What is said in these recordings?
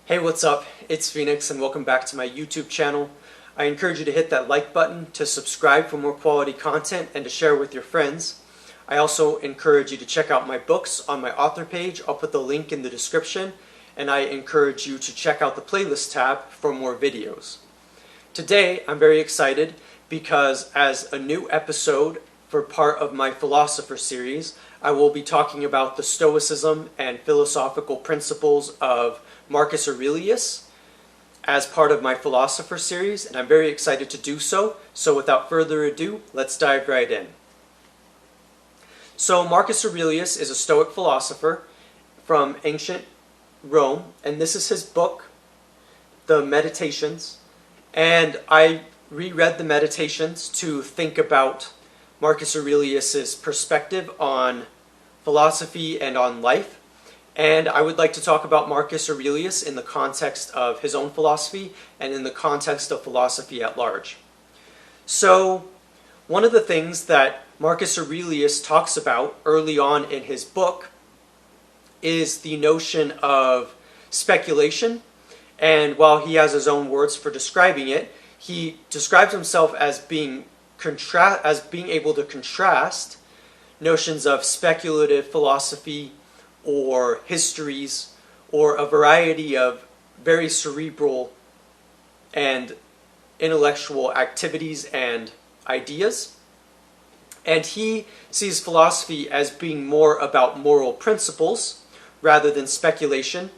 Hey, what's up? It's Phoenix and welcome back to my YouTube channel. I encourage you to hit that like button, to subscribe for more quality content, and to share with your friends. I also encourage you to check out my books on my author page. I'll put the link in the description, and I encourage you to check out the playlist tab for more videos. Today, I'm very excited because as a new episode for part of my Philosopher series, I will be talking about the Stoicism and philosophical principles of Marcus Aurelius as part of my Philosopher series, and I'm very excited to do so. So without further ado, let's dive right in. So Marcus Aurelius is a Stoic philosopher from ancient Rome, and this is his book, the Meditations. And I reread the Meditations to think about Marcus Aurelius's perspective on philosophy and on life. And I would like to talk about Marcus Aurelius in the context of his own philosophy and in the context of philosophy at large. So, one of the things that Marcus Aurelius talks about early on in his book is the notion of speculation. And while he has his own words for describing it, he describes himself as being able to contrast notions of speculative philosophy or histories or a variety of very cerebral and intellectual activities and ideas. And he sees philosophy as being more about moral principles rather than speculation,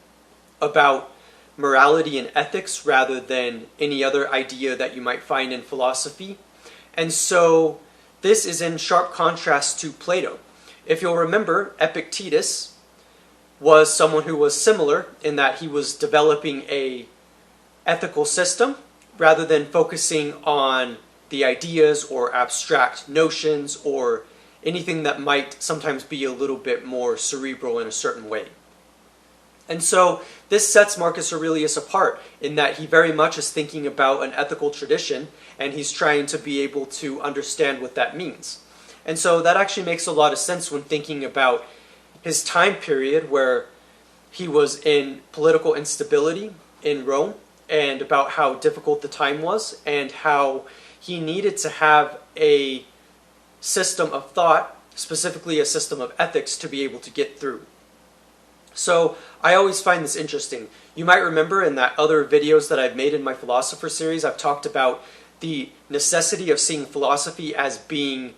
about morality and ethics rather than any other idea that you might find in philosophy. And so this is in sharp contrast to Plato. If you'll remember, Epictetus was someone who was similar in that he was developing a ethical system rather than focusing on the ideas or abstract notions or anything that might sometimes be a little bit more cerebral in a certain way. And so this sets Marcus Aurelius apart in that he very much is thinking about an ethical tradition, and he's trying to be able to understand what that means. And so that actually makes a lot of sense when thinking about his time period where he was in political instability in Rome, and about how difficult the time was and how he needed to have a system of thought, specifically a system of ethics, to be able to get through. So I always find this interesting. You might remember in that other videos that I've made in my Philosopher series, I've talked about the necessity of seeing philosophy as being,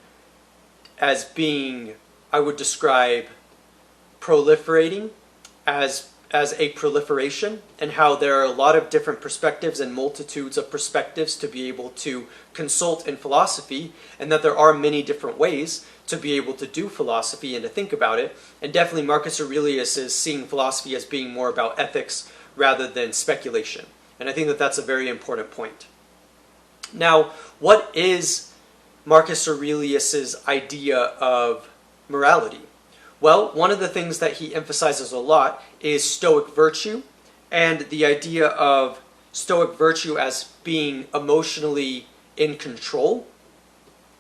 I would describe, proliferating as a proliferation, and how there are a lot of different perspectives and multitudes of perspectives to be able to consult in philosophy, and that there are many different ways to be able to do philosophy and to think about it. And definitely Marcus Aurelius is seeing philosophy as being more about ethics rather than speculation. And I think that that's a very important point. Now, what is Marcus Aurelius's idea of morality? Well, one of the things that he emphasizes a lot is Stoic virtue, and the idea of Stoic virtue as being emotionally in control,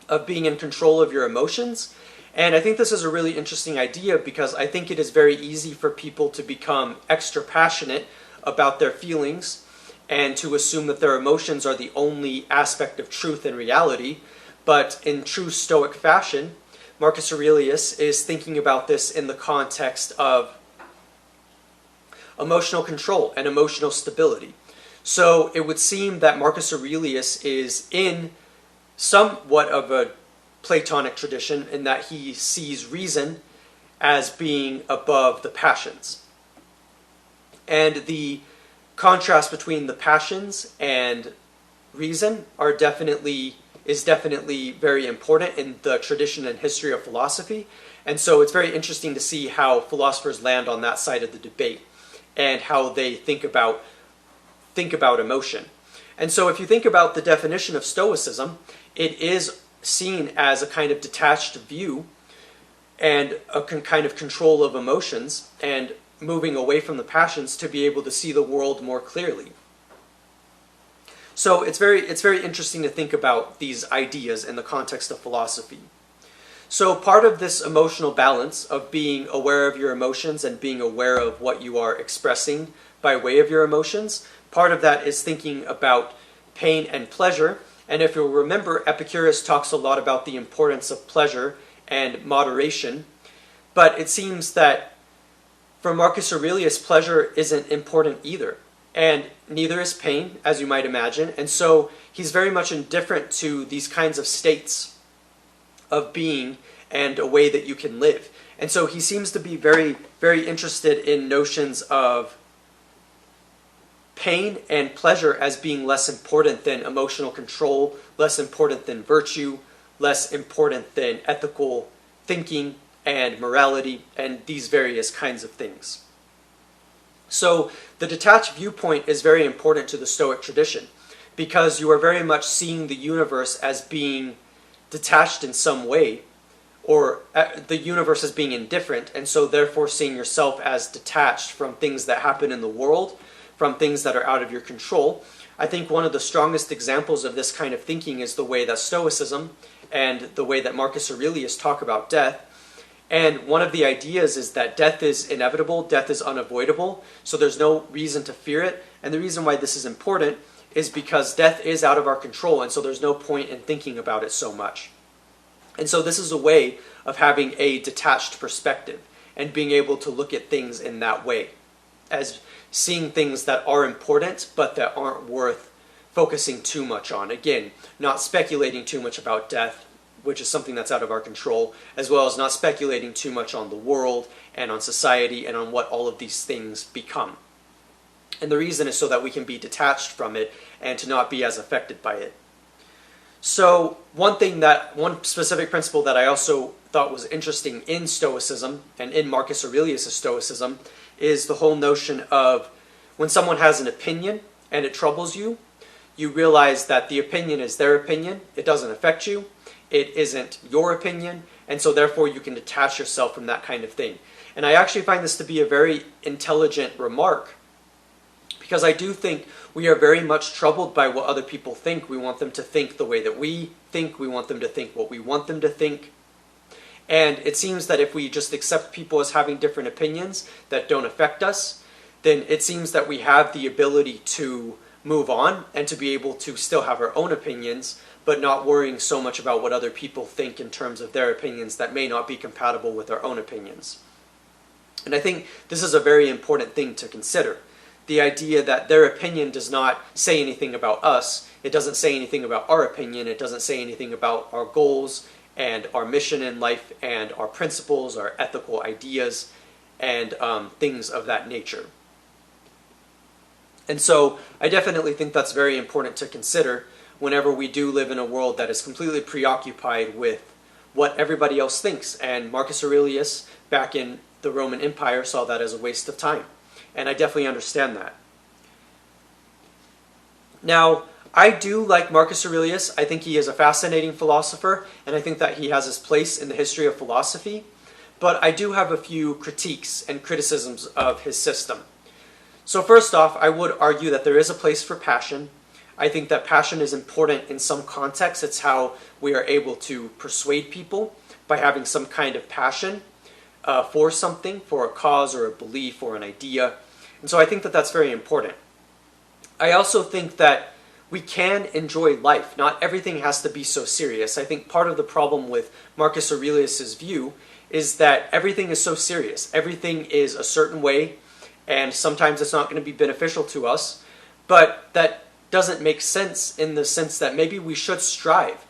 of being in control of your emotions. And I think this is a really interesting idea because I think it is very easy for people to become extra passionate about their feelings and to assume that their emotions are the only aspect of truth and reality. But in true Stoic fashion, Marcus Aurelius is thinking about this in the context of emotional control and emotional stability. So it would seem that Marcus Aurelius is in somewhat of a Platonic tradition in that he sees reason as being above the passions. And the contrast between the passions and reason is definitely very important in the tradition and history of philosophy. And so it's very interesting to see how philosophers land on that side of the debate and how they think about emotion. And so if you think about the definition of Stoicism, it is seen as a kind of detached view and a kind of control of emotions and moving away from the passions to be able to see the world more clearly. So it's very interesting to think about these ideas in the context of philosophy. So part of this emotional balance of being aware of your emotions and being aware of what you are expressing by way of your emotions, part of that is thinking about pain and pleasure. And if you'll remember, Epicurus talks a lot about the importance of pleasure and moderation. But it seems that for Marcus Aurelius, pleasure isn't important either. And neither is pain, as you might imagine. And so he's very much indifferent to these kinds of states of being and a way that you can live. And so he seems to be very, very interested in notions of pain and pleasure as being less important than emotional control, less important than virtue, less important than ethical thinking and morality, and these various kinds of things. So the detached viewpoint is very important to the Stoic tradition because you are very much seeing the universe as being detached in some way, or the universe as being indifferent, and so therefore seeing yourself as detached from things that happen in the world, from things that are out of your control. I think one of the strongest examples of this kind of thinking is the way that Stoicism and the way that Marcus Aurelius talk about death. And one of the ideas is that death is inevitable, death is unavoidable, so there's no reason to fear it. And the reason why this is important is because death is out of our control, and so there's no point in thinking about it so much. And so this is a way of having a detached perspective and being able to look at things in that way, as seeing things that are important but that aren't worth focusing too much on. Again, not speculating too much about death, which is something that's out of our control, as well as not speculating too much on the world and on society and on what all of these things become. And the reason is so that we can be detached from it and to not be as affected by it. So one specific principle that I also thought was interesting in Stoicism and in Marcus Aurelius' Stoicism is the whole notion of when someone has an opinion and it troubles you, you realize that the opinion is their opinion, it doesn't affect you, it isn't your opinion, and so therefore you can detach yourself from that kind of thing. And I actually find this to be a very intelligent remark, because I do think we are very much troubled by what other people think. We want them to think the way that we think, we want them to think what we want them to think. And it seems that if we just accept people as having different opinions that don't affect us, then it seems that we have the ability to move on and to be able to still have our own opinions, but not worrying so much about what other people think in terms of their opinions that may not be compatible with our own opinions. And I think this is a very important thing to consider. The idea that their opinion does not say anything about us, it doesn't say anything about our opinion, it doesn't say anything about our goals and our mission in life and our principles, our ethical ideas, and things of that nature. And so I definitely think that's very important to consider whenever we do live in a world that is completely preoccupied with what everybody else thinks. And Marcus Aurelius, back in the Roman Empire, saw that as a waste of time. And I definitely understand that. Now, I do like Marcus Aurelius. I think he is a fascinating philosopher, and I think that he has his place in the history of philosophy. But I do have a few critiques and criticisms of his system. So first off, I would argue that there is a place for passion. I think that passion is important in some contexts. It's how we are able to persuade people, by having some kind of passion for something, for a cause or a belief or an idea. And so I think that that's very important. I also think that we can enjoy life. Not everything has to be so serious. I think part of the problem with Marcus Aurelius' view is that everything is so serious. Everything is a certain way, and sometimes it's not going to be beneficial to us. But that doesn't make sense in the sense that maybe we should strive.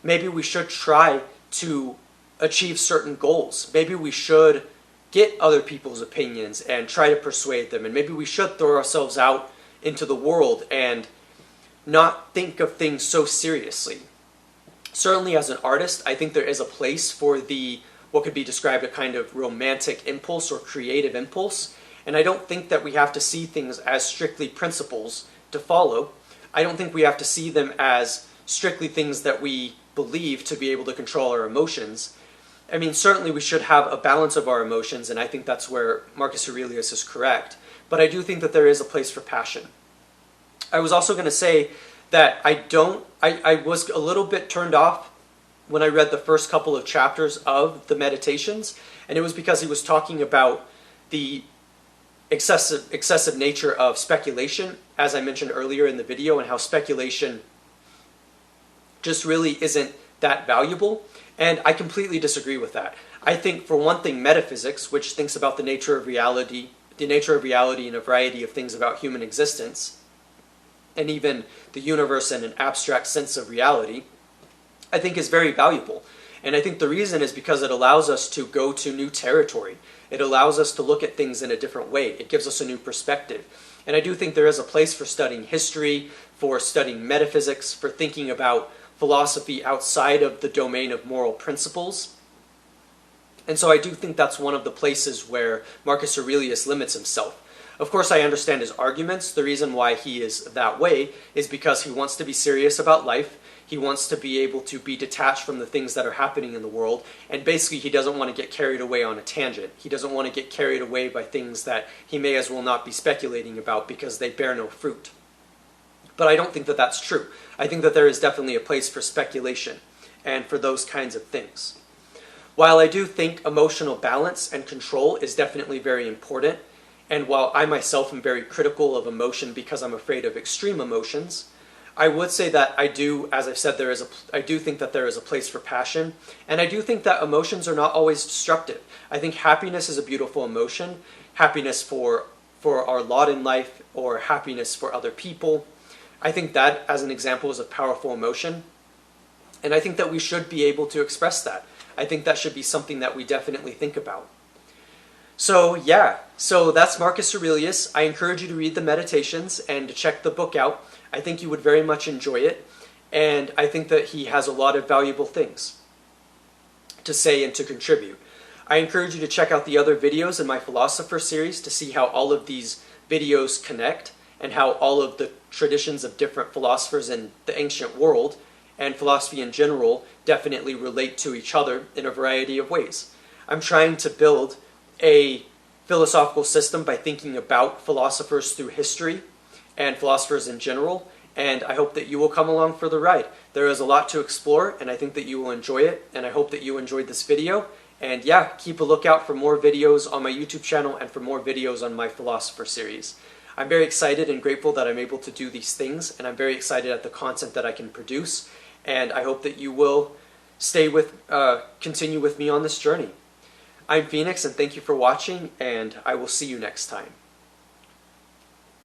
Maybe we should try to achieve certain goals. Maybe we should get other people's opinions and try to persuade them. And maybe we should throw ourselves out into the world and not think of things so seriously. Certainly as an artist, I think there is a place for what could be described a kind of romantic impulse or creative impulse. And I don't think that we have to see things as strictly principles to follow. I don't think we have to see them as strictly things that we believe to be able to control our emotions. I mean, certainly we should have a balance of our emotions, and I think that's where Marcus Aurelius is correct. But I do think that there is a place for passion. I was also going to say that I was a little bit turned off when I read the first couple of chapters of the Meditations, and it was because he was talking about the excessive nature of speculation, as I mentioned earlier in the video, and how speculation just really isn't that valuable. And I completely disagree with that. I think, for one thing, metaphysics, which thinks about the nature of reality and a variety of things about human existence, and even the universe in an abstract sense of reality, I think is very valuable. And I think the reason is because it allows us to go to new territory. It allows us to look at things in a different way. It gives us a new perspective. And I do think there is a place for studying history, for studying metaphysics, for thinking about philosophy outside of the domain of moral principles. And so I do think that's one of the places where Marcus Aurelius limits himself. Of course, I understand his arguments. The reason why he is that way is because he wants to be serious about life. He wants to be able to be detached from the things that are happening in the world. And basically, he doesn't want to get carried away on a tangent. He doesn't want to get carried away by things that he may as well not be speculating about because they bear no fruit. But I don't think that that's true. I think that there is definitely a place for speculation and for those kinds of things. While I do think emotional balance and control is definitely very important, and while I myself am very critical of emotion because I'm afraid of extreme emotions, I would say that I do, as I've said, I do think that there is a place for passion, and I do think that emotions are not always destructive. I think happiness is a beautiful emotion, happiness for our lot in life, or happiness for other people. I think that, as an example, is a powerful emotion, and I think that we should be able to express that. I think that should be something that we definitely think about. So yeah, so that's Marcus Aurelius. I encourage you to read the Meditations and to check the book out. I think you would very much enjoy it, and I think that he has a lot of valuable things to say and to contribute. I encourage you to check out the other videos in my Philosopher series to see how all of these videos connect and how all of the traditions of different philosophers in the ancient world and philosophy in general definitely relate to each other in a variety of ways. I'm trying to build a philosophical system by thinking about philosophers through history and philosophers in general, and I hope that you will come along for the ride. There is a lot to explore, and I think that you will enjoy it, and I hope that you enjoyed this video. And yeah, keep a lookout for more videos on my YouTube channel and for more videos on my Philosopher series. I'm very excited and grateful that I'm able to do these things, and I'm very excited at the content that I can produce, and I hope that you will continue with me on this journey. I'm Phoenix, and thank you for watching, and I will see you next time.